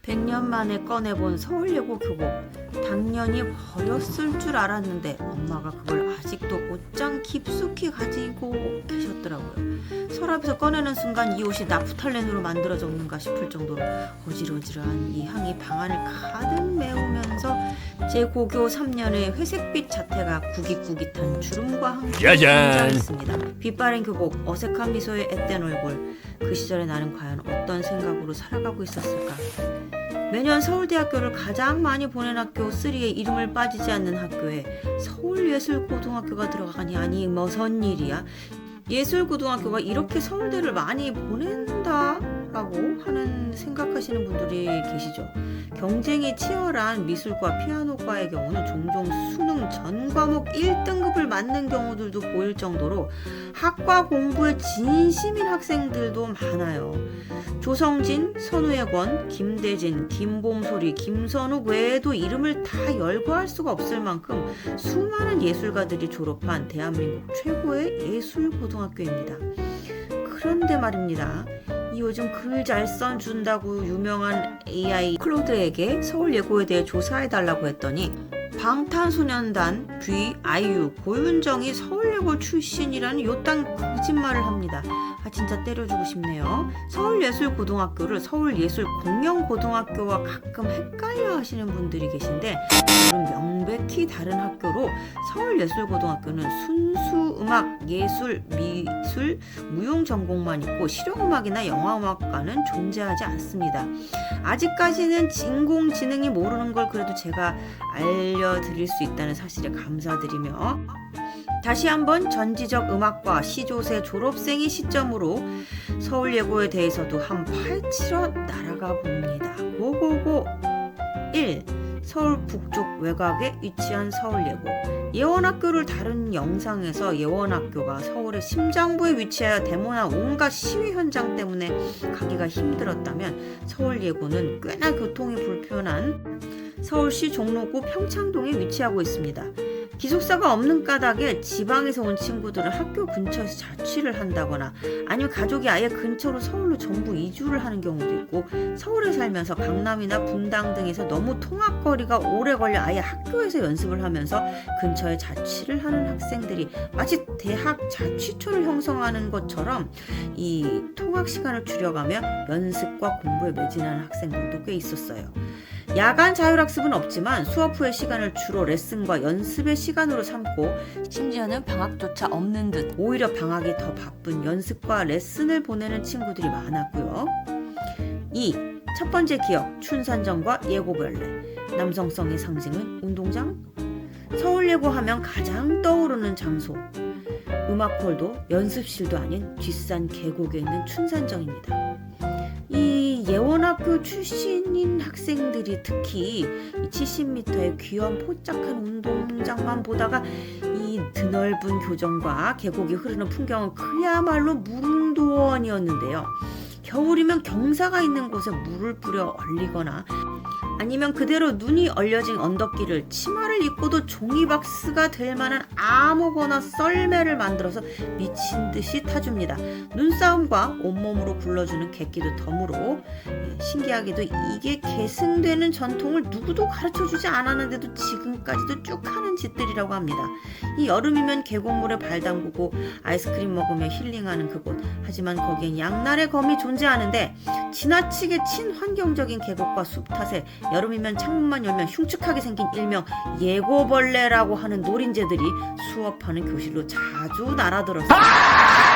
100년 만에 꺼내본 서울예고 교복. 당연히 버렸을 줄 알았는데 엄마가 그걸 아직도 옷장 깊숙이 가지고 계셨더라고요. 서랍에서 꺼내는 순간 이 옷이 나프탈렌으로 만들어졌는가 싶을 정도로 어질어질한 이 향이 방 안을 가득 메우면서 제 고교 3년의 회색빛 자태가 구깃구깃한 주름과 함께 등장했습니다. 빛바랜 교복, 어색한 미소의 앳된 얼굴. 그 시절에 나는 과연 어떤 생각으로 살아가고 있었을까? 매년 서울대학교를 가장 많이 보낸 학교 3에 이름을 빠지지 않는 학교에 서울예술고등학교가 들어가니 아니 무슨 일이야? 예술고등학교가 이렇게 서울대를 많이 보낸다? 라고 하는 생각하시는 분들이 계시죠. 경쟁이 치열한 미술과 피아노과의 경우는 종종 수능 전 과목 1등급을 맞는 경우들도 보일 정도로 학과 공부에 진심인 학생들도 많아요. 조성진, 선우예권, 김대진, 김봄소리, 김선욱 외에도 이름을 다 열거할 수가 없을 만큼 수많은 예술가들이 졸업한 대한민국 최고의 예술고등학교입니다. 그런데 말입니다. 이 요즘 글 잘 써준다고 유명한 AI 클로드에게 서울예고에 대해 조사해달라고 했더니 방탄소년단 뷔, 아이유, 고윤정이 서울예고 출신이라는 요딴 거짓말을 합니다. 진짜 때려주고 싶네요. 서울예술고등학교를 서울예술공연고등학교와 가끔 헷갈려 하시는 분들이 계신데 이런 명백히 다른 학교로 서울예술고등학교는 순수 음악, 예술, 미술, 무용 전공만 있고 실용음악이나 영화음악과는 존재하지 않습니다. 아직까지는 인공지능이 모르는 걸 그래도 제가 알려드릴 수 있다는 사실에 감사드리며 다시 한번 전지적 음악과 시조새 졸업생의 시점으로 서울예고에 대해서도 한 파헤치러 날아가 봅니다. 고고고 1. 서울 북쪽 외곽에 위치한 서울예고. 예원학교를 다룬 영상에서 예원학교가 서울의 심장부에 위치하여 데모나 온갖 시위 현장 때문에 가기가 힘들었다면 서울예고는 꽤나 교통이 불편한 서울시 종로구 평창동에 위치하고 있습니다. 기숙사가 없는 까닭에 지방에서 온 친구들은 학교 근처에서 자취를 한다거나 아니면 가족이 아예 근처로 서울로 전부 이주를 하는 경우도 있고 서울에 살면서 강남이나 분당 등에서 너무 통학거리가 오래 걸려 아예 학교에서 연습을 하면서 근처에 자취를 하는 학생들이 마치 대학 자취초를 형성하는 것처럼 이 통학 시간을 줄여가며 연습과 공부에 매진하는 학생들도 꽤 있었어요. 야간 자율학습은 없지만 수업 후의 시간을 주로 레슨과 연습의 시간으로 삼고 심지어는 방학조차 없는 듯 오히려 방학이 더 바쁜 연습과 레슨을 보내는 친구들이 많았고요. 2. 첫 번째 기억, 춘산점과 예고벌레. 남성성의 상징은 운동장? 서울예고 하면 가장 떠오르는 장소. 음악홀도 연습실도 아닌 뒷산 계곡에 있는 춘산정입니다. 이 예원학교 출신인 학생들이 특히 70m의 귀염 포착한 운동장만 보다가 이 드넓은 교정과 계곡이 흐르는 풍경은 그야말로 무릉도원이었는데요. 겨울이면 경사가 있는 곳에 물을 뿌려 얼리거나 아니면 그대로 눈이 얼려진 언덕길을 치마를 입고도 종이박스가 될 만한 아무거나 썰매를 만들어서 미친 듯이 타줍니다. 눈싸움과 온몸으로 굴러주는 객기도 덤으로 신기하게도 이게 계승되는 전통을 누구도 가르쳐주지 않았는데도 지금까지도 쭉 하는 짓들이라고 합니다. 이 여름이면 계곡물에 발 담그고 아이스크림 먹으며 힐링하는 그곳. 하지만 거기엔 양날의 검이 존재하는데 지나치게 친환경적인 계곡과 숲 탓에 여름이면 창문만 열면 흉측하게 생긴 일명 예고벌레라고 하는 노린재들이 수업하는 교실로 자주 날아들었어요.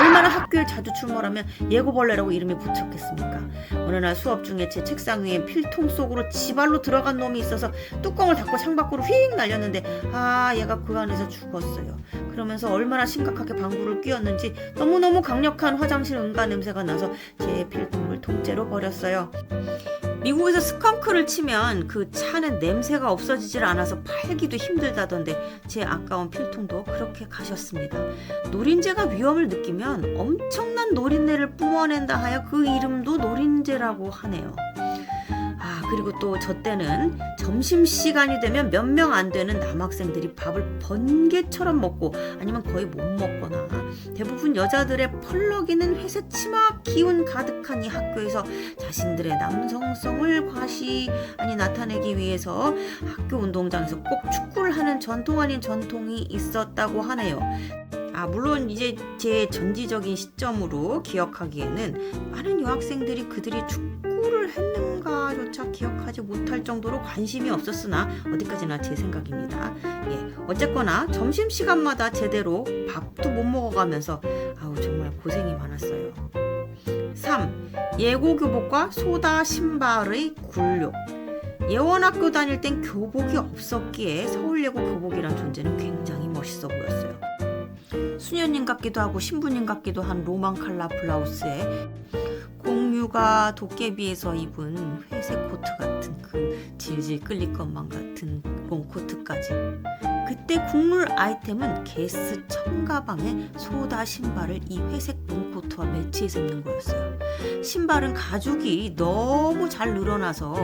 얼마나 학교에 자주 출몰하면 예고벌레라고 이름이 붙였겠습니까? 어느 날 수업 중에 제 책상 위에 필통 속으로 지발로 들어간 놈이 있어서 뚜껑을 닫고 창밖으로 휙 날렸는데 얘가 그 안에서 죽었어요. 그러면서 얼마나 심각하게 방구를 뀌었는지 너무너무 강력한 화장실 응가 냄새가 나서 제 필통을 통째로 버렸어요. 미국에서 스컹크를 치면 그 차는 냄새가 없어지질 않아서 팔기도 힘들다던데 제 아까운 필통도 그렇게 가셨습니다. 노린재가 위험을 느끼면 엄청난 노린내를 뿜어낸다 하여 그 이름도 노린재라고 하네요. 그리고 또 저 때는 점심시간이 되면 몇 명 안 되는 남학생들이 밥을 번개처럼 먹고 아니면 거의 못 먹거나 대부분 여자들의 펄럭이는 회색 치마 기운 가득한 이 학교에서 자신들의 남성성을 나타내기 위해서 학교 운동장에서 꼭 축구를 하는 전통 아닌 전통이 있었다고 하네요. 물론 이제 제 전지적인 시점으로 기억하기에는 많은 여학생들이 그들이 축구를 했는가조차 기억하지 못할 정도로 관심이 없었으나 어디까지나 제 생각입니다. 어쨌거나 점심시간마다 제대로 밥도 못 먹어가면서 정말 고생이 많았어요. 3. 예고교복과 소다 신발의 굴욕. 예원학교 다닐 땐 교복이 없었기에 서울예고 교복이란 존재는 굉장히 멋있어 보였어요. 수녀님 같기도 하고 신부님 같기도 한 로망 컬러 블라우스에 공유가 도깨비에서 입은 회색 코트 같은 그 질질 끌릴 것만 같은 롱코트까지. 그때 국룰 아이템은 게스 청가방에 소다 신발을 이 회색 롱코트와 매치해서 입는 거였어요. 신발은 가죽이 너무 잘 늘어나서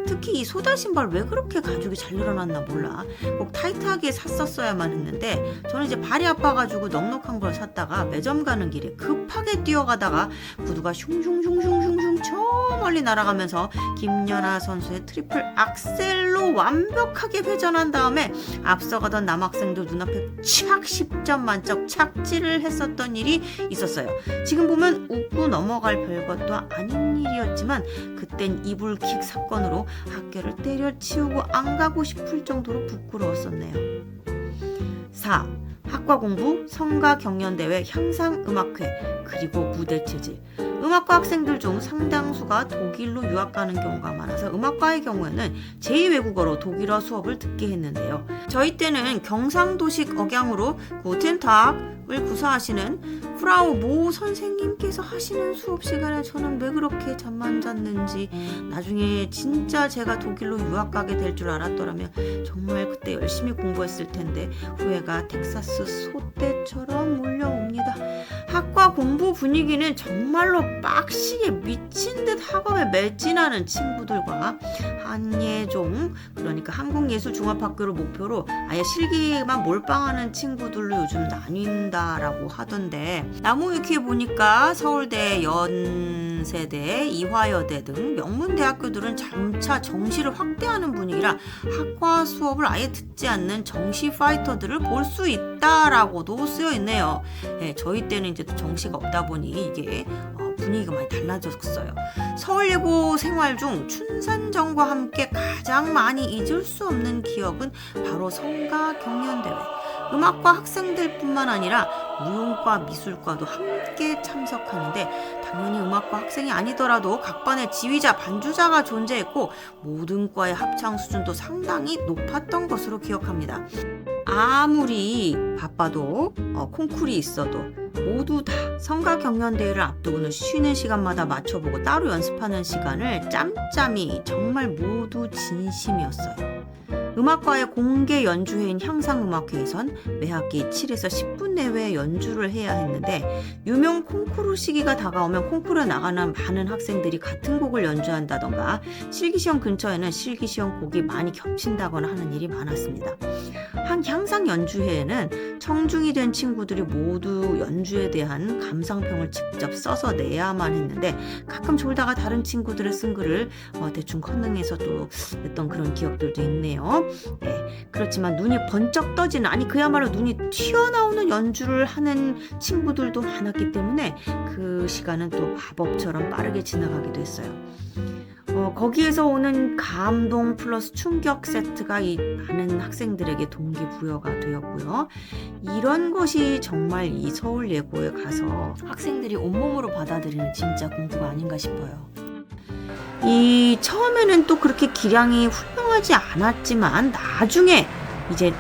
특히 이 소다 신발 왜 그렇게 가죽이 잘 늘어났나 몰라. 꼭 타이트하게 샀었어야만 했는데 저는 이제 발이 아파가지고 넉넉한 걸 샀다가 매점 가는 길에 급하게 뛰어가다가 구두가 슝슝슝슝슝슝 저 멀리 날아가면서 김연아 선수의 트리플 악셀로 완벽하게 회전한 다음에 앞서가던 남학생들 눈앞에 착 10점 만점 착지를 했었던 일이 있었어요. 지금 보면 웃고 넘어갈 별것도 아닌 일이었지만 그땐 이불킥 사건으로 학교를 때려치우고 안 가고 싶을 정도로 부끄러웠었네요. 4. 학과 공부, 성가 경연대회, 향상음악회, 그리고 무대체질. 음악과 학생들 중 상당수가 독일로 유학 가는 경우가 많아서 음악과의 경우에는 제2외국어로 독일어 수업을 듣게 했는데요. 저희 때는 경상도식 억양으로 구텐탁을 구사하시는 프라우 모 선생님께서 하시는 수업 시간에 저는 왜 그렇게 잠만 잤는지 나중에 진짜 제가 독일로 유학 가게 될 줄 알았더라면 정말 그때 열심히 공부했을 텐데 후회가 텍사스 소떼처럼 몰려옵니다. 학과 공부 분위기는 정말로 빡시게 미친 듯 학업에 매진하는 친구들과 한예종, 그러니까 한국예술종합학교를 목표로 아예 실기에만 몰빵하는 친구들로 요즘 나뉜다라고 하던데 나무위키에 보니까 서울대, 연세대, 이화여대 등 명문대학교들은 점차 정시를 확대하는 분위기라 학과 수업을 아예 듣지 않는 정시 파이터들을 볼 수 있다라고도 쓰여 있네요. 저희 때는 이제 정시가 없다 보니 이게 분위기가 많이 달라졌어요. 서울예고 생활 중 춘산전과 함께 가장 많이 잊을 수 없는 기억은 바로 성가 경연대회. 음악과 학생들뿐만 아니라 무용과 미술과도 함께 참석하는데 당연히 음악과 학생이 아니더라도 각 반의 지휘자, 반주자가 존재했고 모든 과의 합창 수준도 상당히 높았던 것으로 기억합니다. 아무리 바빠도 콩쿨이 있어도 모두 다 성가 경연대회를 앞두고는 쉬는 시간마다 맞춰보고 따로 연습하는 시간을 짬짬이 정말 모두 진심이었어요. 음악과의 공개 연주회인 향상음악회에선 매학기 7에서 10분 내외 연주를 해야 했는데 유명 콩쿠르 시기가 다가오면 콩쿠르에 나가는 많은 학생들이 같은 곡을 연주한다던가 실기시험 근처에는 실기시험 곡이 많이 겹친다거나 하는 일이 많았습니다. 한 향상 연주회에는 청중이 된 친구들이 모두 연주에 대한 감상평을 직접 써서 내야만 했는데 가끔 졸다가 다른 친구들의 쓴 글을 대충 컨닝해서 또 냈던 그런 기억들도 있네요. 그렇지만 눈이 번쩍 떠지는 그야말로 눈이 튀어나오는 연주를 하는 친구들도 많았기 때문에 그 시간은 또 마법처럼 빠르게 지나가기도 했어요. 거기에서 오는 감동 플러스 충격 세트가 이 많은 학생들에게 동기부여가 되었고요. 이런 것이 정말 이 서울예고에 가서 학생들이 온몸으로 받아들이는 진짜 공부가 아닌가 싶어요. 이 처음에는 또 그렇게 기량이 훌륭하지 않았지만 나중에 이제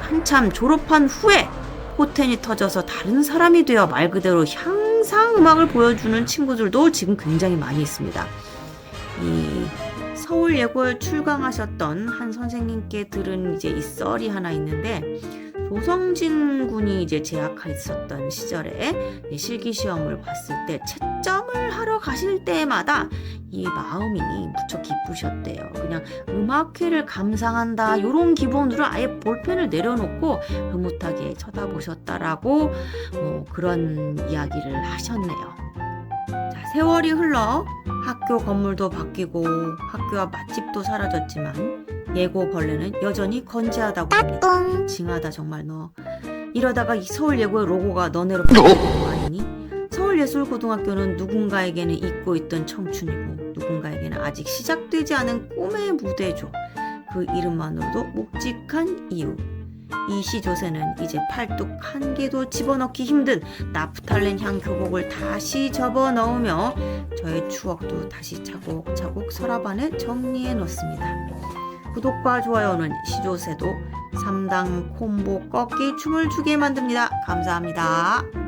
한참 졸업한 후에 포텐이 터져서 다른 사람이 되어 말 그대로 향상 음악을 보여주는 친구들도 지금 굉장히 많이 있습니다. 이 서울예고에 출강하셨던 한 선생님께 들은 이제 이 썰이 하나 있는데 조성진 군이 이제 재학했었던 시절에 실기 시험을 봤을 때 채점을 하러 가실 때마다 이 마음이 무척 기쁘셨대요. 그냥 음악회를 감상한다 이런 기분으로 아예 볼펜을 내려놓고 흐뭇하게 쳐다보셨다라고 그런 이야기를 하셨네요. 자, 세월이 흘러 학교 건물도 바뀌고 학교와 맛집도 사라졌지만 예고벌레는 여전히 건재하다고 합니다. 징하다 정말 너. 이러다가 이 서울예고의 로고가 너네로 바뀌는 거 아니니? 서울예술고등학교는 누군가에게는 잊고 있던 청춘이고 누군가에게는 아직 시작되지 않은 꿈의 무대죠. 그 이름만으로도 묵직한 이유. 이 시조새는 이제 팔뚝 한 개도 집어넣기 힘든 나프탈렌 향 교복을 다시 접어넣으며 저의 추억도 다시 차곡차곡 서랍 안에 정리해 놓습니다. 구독과 좋아요는 시조새도 3당 콤보 꺾기 춤을 추게 만듭니다. 감사합니다.